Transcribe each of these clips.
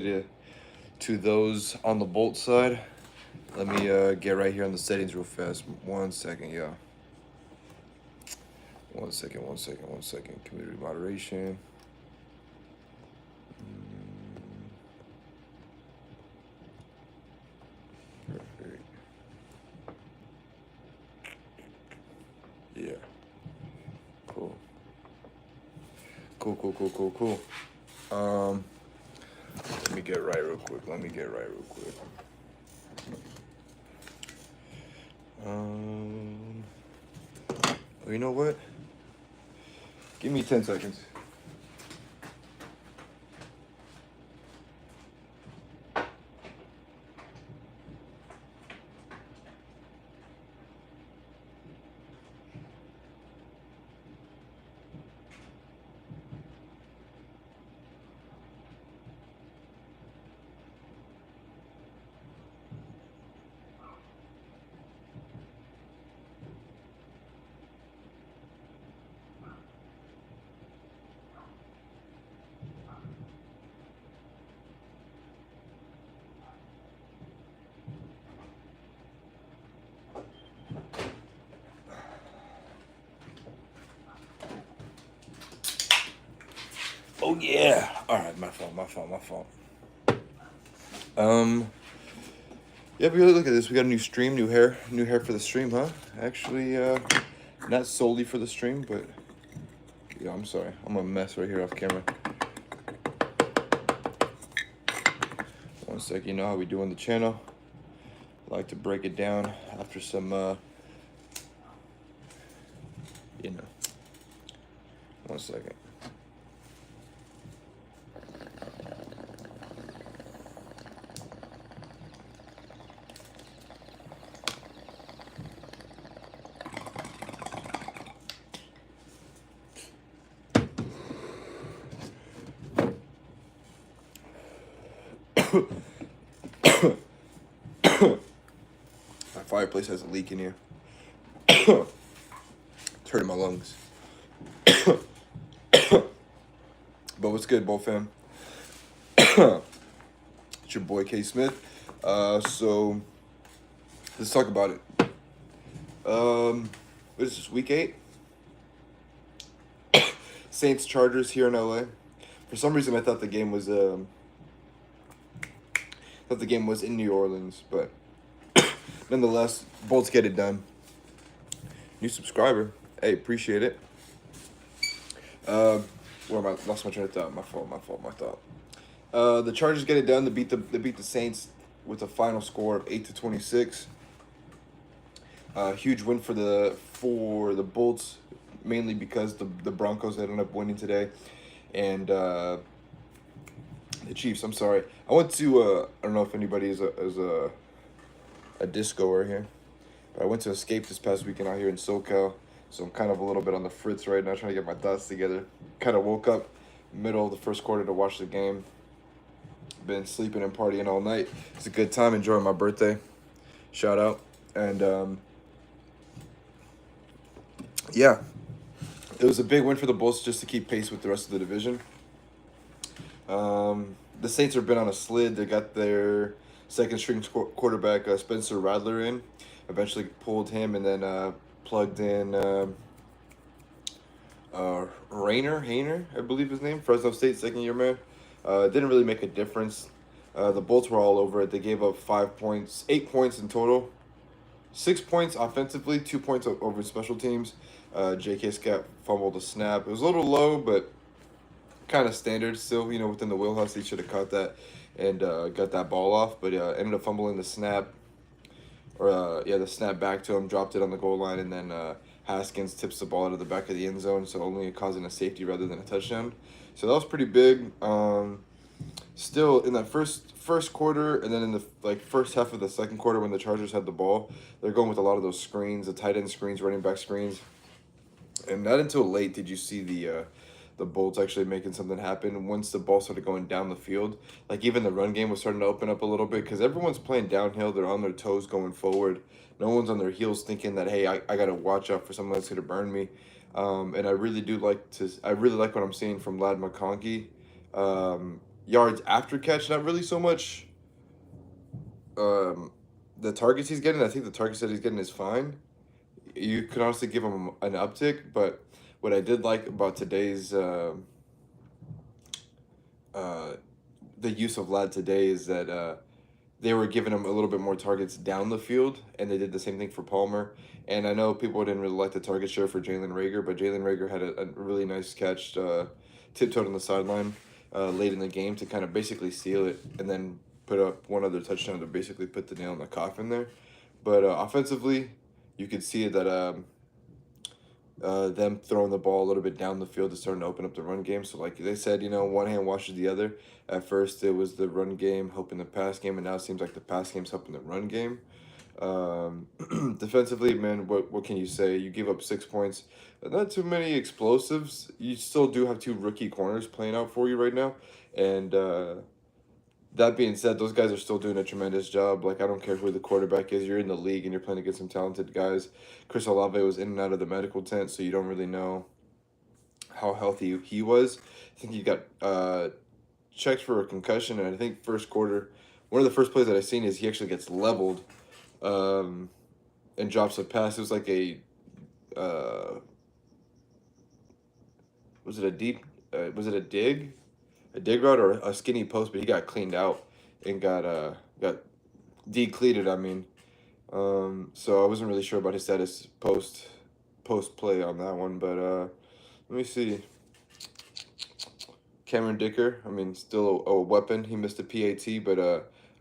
to those on the bolt side. Let me get right here on the settings real fast. 1 second, yeah. 1 second, 1 second, 1 second. Community moderation. Perfect. Yeah. Cool. Cool. Let me get right real quick. Um, well, you know what? Give me 10 seconds. Oh yeah. All right, my fault. Yeah, but look at this. We got a new stream, new hair for the stream, huh? Actually, not solely for the stream, but yeah, I'm sorry. I'm a mess right here off camera. 1 sec. You know how we do on the channel. I like to break it down after some, you know. 1 second. My fireplace has a leak in here. It's hurting my lungs. But what's good, Bull fam? It's your boy K Smith. So let's talk about it. What is this, week 8? Saints Chargers here in LA. For some reason, I thought the game was in New Orleans, but nonetheless, Bolts get it done. New subscriber, hey, appreciate it. Where am I? Lost my train of thought. My fault. The Chargers get it done. They beat the Saints with a final score of 8-26. Huge win for the Bolts, mainly because the Broncos ended up winning today, and the Chiefs. I'm sorry. I went to I don't know if anybody is a discoer here, but I went to Escape this past weekend out here in SoCal. So I'm kind of a little bit on the fritz right now, trying to get my thoughts together. Kind of woke up middle of the first quarter to watch the game. Been sleeping and partying all night. It's a good time, enjoying my birthday. Shout out. And yeah, it was a big win for the Bulls just to keep pace with the rest of the division. The Saints have been on a slid. They got their second string quarterback, Spencer Rattler, in. Eventually pulled him, and then plugged in Hayner, I believe his name, Fresno State second-year man. Didn't really make a difference. The Bolts were all over it. They gave up 8 points in total. 6 points offensively, 2 points over special teams. J.K. Scott fumbled a snap. It was a little low, but kind of standard still, within the wheelhouse. He should have caught that and got that ball off, but ended up fumbling the snap. The snap back to him, dropped it on the goal line, and then Haskins tips the ball out of the back of the end zone, so only causing a safety rather than a touchdown. So that was pretty big. Still in that first quarter, and then in the first half of the second quarter when the Chargers had the ball, they're going with a lot of those screens, the tight end screens, running back screens, and not until late did you see the Bolts actually making something happen once the ball started going down the field. Like, even the run game was starting to open up a little bit because everyone's playing downhill. They're on their toes going forward. No one's on their heels thinking that, hey, I got to watch out for someone that's going to burn me. And I really like what I'm seeing from Lad McConkey. yards after catch, not really so much um, the targets he's getting. I think the targets that he's getting is fine. You could honestly give him an uptick, but what I did like about today's uh, the use of Lad today is that they were giving him a little bit more targets down the field, and they did the same thing for Palmer. And I know people didn't really like the target share for Jalen Rager, but Jalen Rager had a really nice catch, tiptoed on the sideline late in the game to kind of basically seal it, and then put up one other touchdown to basically put the nail in the coffin there. But offensively, you could see that them throwing the ball a little bit down the field is starting to open up the run game. So like they said, one hand washes the other. At first it was the run game helping the pass game, and now it seems like the pass game's helping the run game. Defensively, man, what can you say? You give up 6 points. Not too many explosives. You still do have two rookie corners playing out for you right now. And that being said, those guys are still doing a tremendous job. Like, I don't care who the quarterback is. You're in the league and you're playing against some talented guys. Chris Olave was in and out of the medical tent, so you don't really know how healthy he was. I think he got checked for a concussion, and I think first quarter, one of the first plays that I seen is he actually gets leveled and drops a pass. It was like was it a deep, was it a dig route or a skinny post? But he got cleaned out and got decleated. I mean, so I wasn't really sure about his status post play on that one. But let me see. Cameron Dicker, I mean, still a weapon. He missed a PAT, but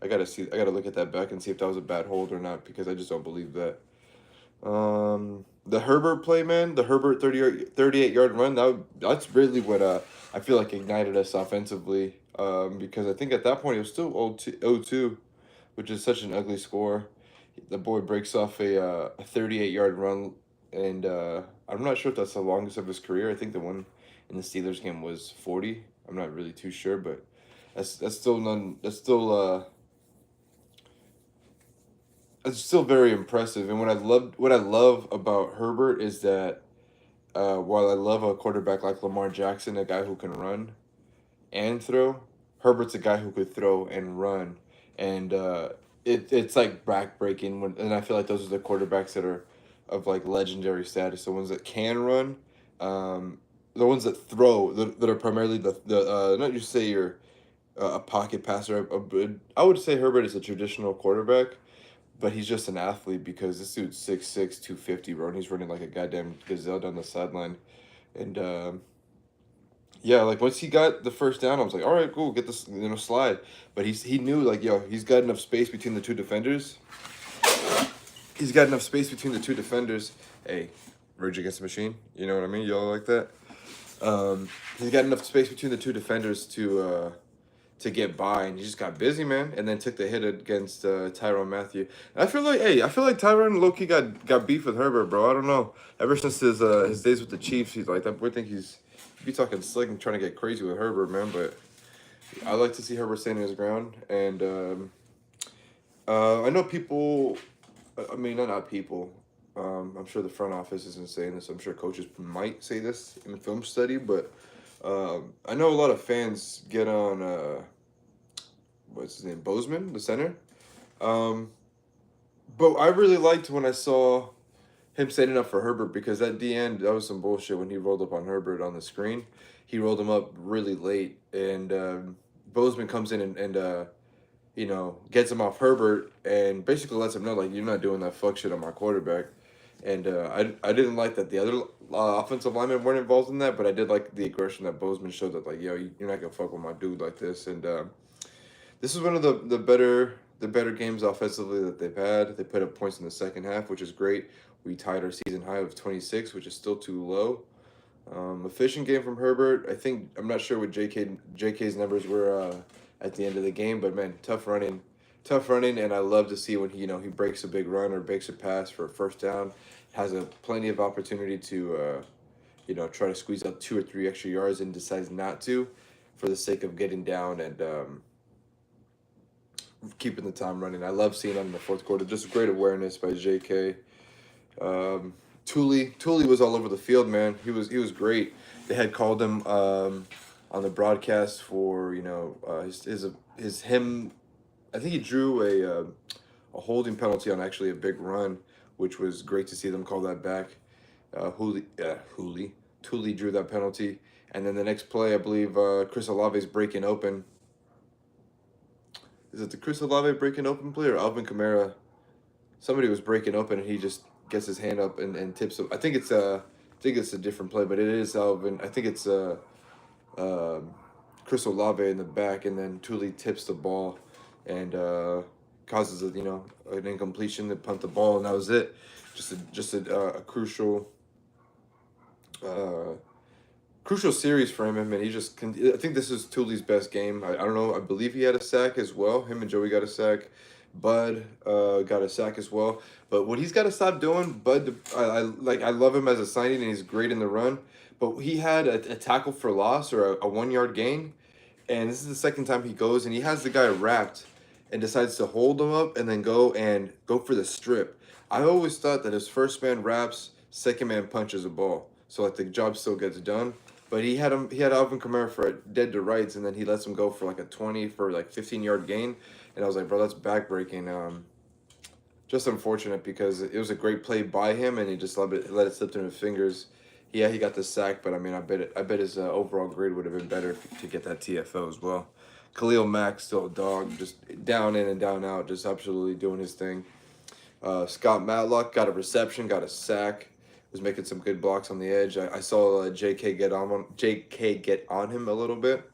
I gotta look at that back and see if that was a bad hold or not, because I just don't believe that. The Herbert play, man, the Herbert 38-yard run, that's really what I feel like ignited us offensively. Because I think at that point it was still 0-2, which is such an ugly score. The boy breaks off a 38-yard run, and I'm not sure if that's the longest of his career. I think the one in the Steelers game was 40. I'm not really too sure, but that's still it's still very impressive. And what I love about Herbert is that while I love a quarterback like Lamar Jackson, a guy who can run and throw, Herbert's a guy who could throw and run, and it's like backbreaking. And I feel like those are the quarterbacks that are of like legendary status, the ones that can run, the ones that throw, that are primarily the not just say you're a pocket passer. I would say Herbert is a traditional quarterback, but he's just an athlete, because this dude's 6'6", 250, bro, and he's running like a goddamn gazelle down the sideline. And yeah, like once he got the first down, I was like, all right, cool, get this, slide. But he knew, like, yo, he's got enough space between the two defenders. He's got enough space between the two defenders. Hey, Rage Against the Machine, you know what I mean? Y'all like that? He's got enough space between the two defenders to get by, and he just got busy, man, and then took the hit against Tyrann Mathieu. And I feel like Tyrann low-key got beef with Herbert, bro. I don't know. Ever since his days with the Chiefs, he's like, that boy think he's be talking slick and trying to get crazy with Herbert, man. But I like to see Herbert standing his ground, and I know people. I mean, not people. I'm sure the front office isn't saying this. I'm sure coaches might say this in the film study, but I know a lot of fans get on what's his name, Bozeman, the center. But I really liked when I saw him setting up for Herbert, because at the end that was some bullshit when he rolled up on Herbert on the screen. He rolled him up really late, and Bozeman comes in and gets him off Herbert and basically lets him know, like, you're not doing that fuck shit on my quarterback. And I didn't like that the other offensive linemen weren't involved in that, but I did like the aggression that Bozeman showed, that, like, yo, you're not gonna fuck with my dude like this. And this is one of the better games offensively that they've had. They put up points in the second half, which is great. We tied our season high of 26, which is still too low. Efficient game from Herbert. I'm not sure what JK's numbers were at the end of the game, but man, tough running, and I love to see when he breaks a big run or breaks a pass for a first down, has plenty of opportunity to try to squeeze out 2 or 3 extra yards, and decides not to, for the sake of getting down and keeping the time running. I love seeing that in the fourth quarter. Just great awareness by JK. Tooley was all over the field, man. He was great. They had called him on the broadcast for him. I think he drew a holding penalty on actually a big run, which was great to see them call that back. Hooley drew that penalty, and then the next play, I believe Chris Olave's breaking open. Is it the Chris Olave breaking open play or Alvin Kamara? Somebody was breaking open and he just gets his hand up and tips him. I think it's a different play, but it is Alvin. I think it's uh, Chris Olave in the back, and then Tooley tips the ball and causes an incompletion to punt the ball, and that was it. Just a crucial uh, crucial series for him. I mean, I think this is Tooley's best game. I don't know. I believe he had a sack as well. Him and Joey got a sack. Bud got a sack as well. But what he's got to stop doing, Bud, I love him as a signing, and he's great in the run. But he had a tackle for loss or a 1 yard gain, and this is the second time he goes and he has the guy wrapped and decides to hold him up and then go for the strip. I always thought that his first man wraps, second man punches a ball, so like the job still gets done. But he had Alvin Kamara for a dead to rights, and then he lets him go for like a 20 for like 15-yard gain, and I was like, bro, that's backbreaking. Just unfortunate because it was a great play by him, and he just let it slip through his fingers. Yeah, he got the sack, but I mean, I bet his overall grade would have been better to get that TFO as well. Khalil Mack still a dog, just down in and down out, just absolutely doing his thing. Scott Matlock got a reception, got a sack, was making some good blocks on the edge. I saw JK get on him a little bit.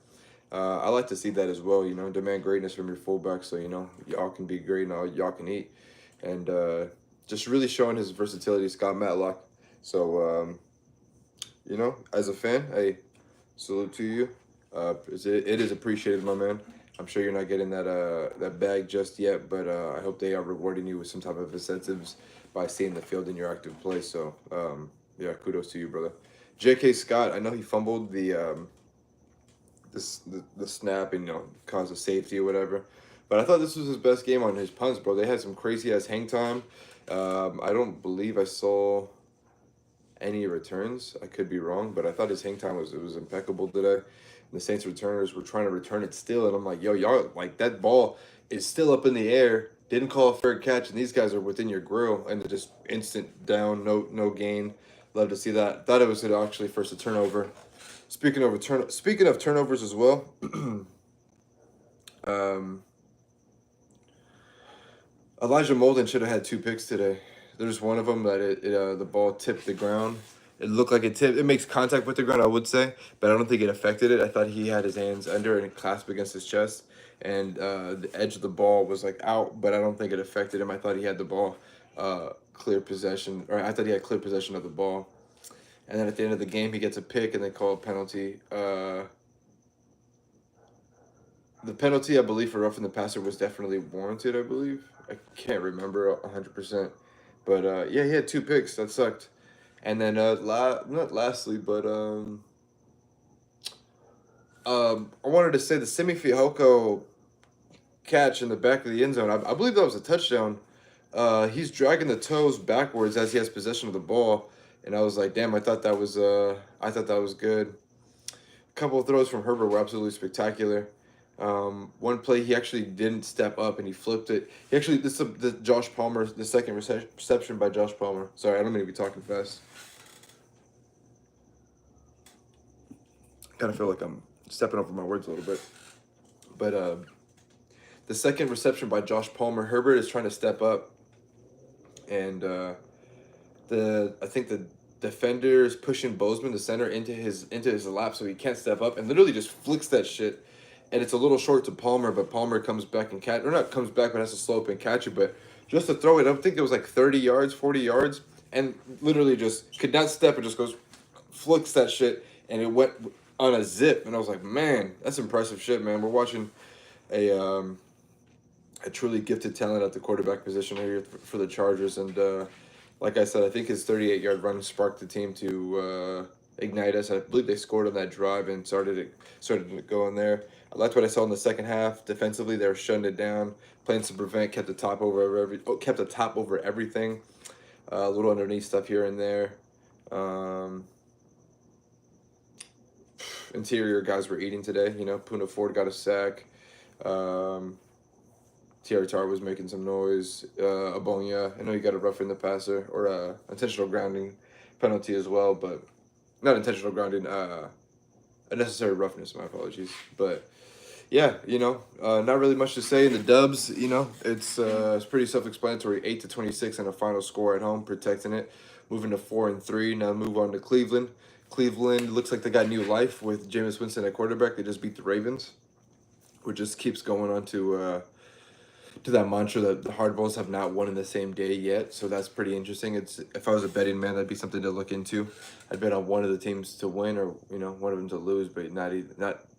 I like to see that as well. Demand greatness from your fullback, so y'all can be great and y'all can eat, and just really showing his versatility, Scott Matlock. So as a fan, hey, salute to you. It is appreciated, my man. I'm sure you're not getting that bag just yet, but I hope they are rewarding you with some type of incentives by seeing the field in your active play. So yeah, kudos to you, brother. J.K. Scott, I know he fumbled the snap and caused a safety or whatever, but I thought this was his best game on his punts, bro. They had some crazy ass hang time. I don't believe I saw any returns. I could be wrong, but I thought his hang time was impeccable today. And the Saints returners were trying to return it still, and I'm like, yo, y'all, like, that ball is still up in the air. Didn't call a fair catch, and these guys are within your grill, and they're just instant down, no gain. Love to see that. Thought it was actually first a turnover. Speaking of turnovers as well, Elijah Molden should have had 2 picks today. There's one of them that the ball tipped the ground. It looked like it tipped. It makes contact with the ground, I would say, but I don't think it affected it. I thought he had his hands under and it clasped against his chest, and the edge of the ball was like out, but I don't think it affected him. I thought he had the ball clear possession, or I thought he had clear possession of the ball. And then at the end of the game, he gets a pick and they call a penalty. The penalty, I believe, for roughing the passer was definitely warranted, I believe. I can't remember 100%. But yeah, he had 2 picks. That sucked. And then not lastly, but I wanted to say the Simi Fehoko catch in the back of the end zone. I believe that was a touchdown. He's dragging the toes backwards as he has possession of the ball, and I was like, damn, I thought that was good. A couple of throws from Herbert were absolutely spectacular. One play he actually didn't step up and he flipped it. This is the Josh Palmer, the second reception by Josh Palmer. Sorry, I don't mean to be talking fast. Kind of feel like I'm stepping over my words a little bit. But the second reception by Josh Palmer, Herbert is trying to step up, and I think the defender is pushing Bozeman, the center, into his lap, so he can't step up, and literally just flicks that shit. And it's a little short to Palmer, but Palmer comes back and comes back, but has to slow up and catch it. But just to throw it, I think it was like 30 yards, 40 yards, and literally just could not step and just goes, flicks that shit, and it went on a zip. And I was like, man, that's impressive shit, man. We're watching a truly gifted talent at the quarterback position here for the Chargers. And like I said, I think his 38-yard run sparked the team to ignite us. I believe they scored on that drive and started to go in there. I liked what I saw in the second half. Defensively, they were shutting it down, playing some prevent, kept the top over everything. A little underneath stuff here and there. interior guys were eating today. You know, Puna Ford got a sack. Tar was making some noise. Abonia, I know you got a roughing the passer or intentional grounding penalty as well, but not intentional grounding. Unnecessary roughness. My apologies, but yeah, you know, not really much to say in the dubs. You know, it's pretty self-explanatory. 8-26 and a final score at home, protecting it. Moving to 4-3. Now move on to Cleveland. Cleveland looks like they got new life with Jameis Winston at quarterback. They just beat the Ravens, which just keeps going on to that mantra that the hardballs have not won in the same day yet. So that's pretty interesting. It's if I was a betting man, that'd be something to look into. I'd bet on one of the teams to win, or you know, one of them to lose, but not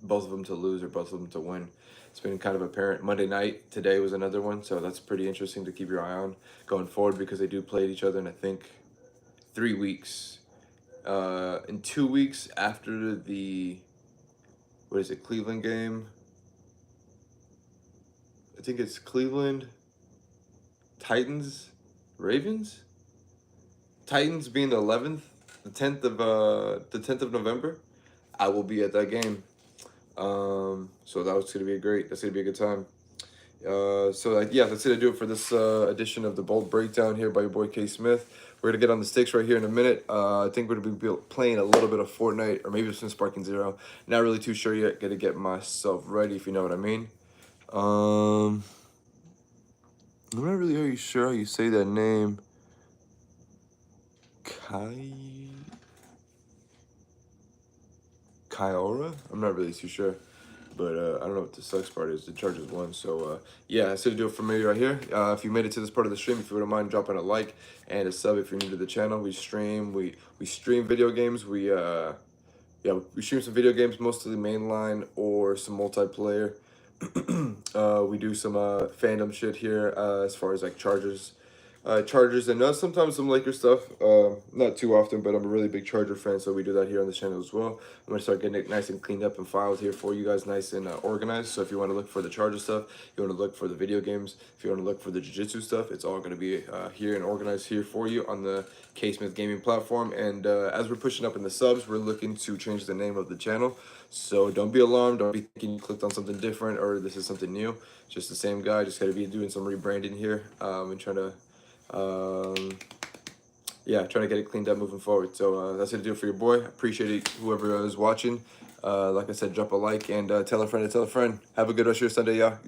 both of them to lose or both of them to win. It's been kind of apparent. Monday night today was another one, so that's pretty interesting to keep your eye on going forward because they do play each other in I think 3 weeks. In 2 weeks after the Cleveland game. I think it's Cleveland, Titans, Ravens. Titans being the 11th, the 10th of November. I will be at that game. So that's gonna be a good time. Yeah, that's gonna do it for this edition of the Bold Breakdown here by your boy K Smith. We're gonna get on the sticks right here in a minute. I think we're gonna be playing a little bit of Fortnite or maybe some Sparking Zero. Not really too sure yet. Gotta get myself ready, if you know what I mean. I'm not really sure how you say that name. Kyora? I'm not really too sure. But I don't know what the sucks part is. The Chargers won. So, yeah, that's going to do it for me right here. If you made it to this part of the stream, if you wouldn't mind dropping a like and a sub if you're new to the channel. We stream video games. We stream some video games, mostly mainline or some multiplayer. We do some fandom shit here as far as like Chargers and sometimes some Lakers stuff. Not too often, but I'm a really big Charger fan, so we do that here on the channel as well. I'm gonna start getting it nice and cleaned up and filed here for you guys, nice and organized. So if you want to look for the Charger stuff, you want to look for the video games, if you want to look for the jiu-jitsu stuff, it's all gonna be here and organized here for you on the K Smith Gaming platform. And as we're pushing up in the subs, we're looking to change the name of the channel. So don't be alarmed. Don't be thinking you clicked on something different or this is something new. Just the same guy. Just gotta be doing some rebranding here and trying to get it cleaned up moving forward. So that's gonna do it for your boy. Appreciate it, whoever is watching. Like I said, drop a like and tell a friend to tell a friend. Have a good rest of your Sunday, y'all.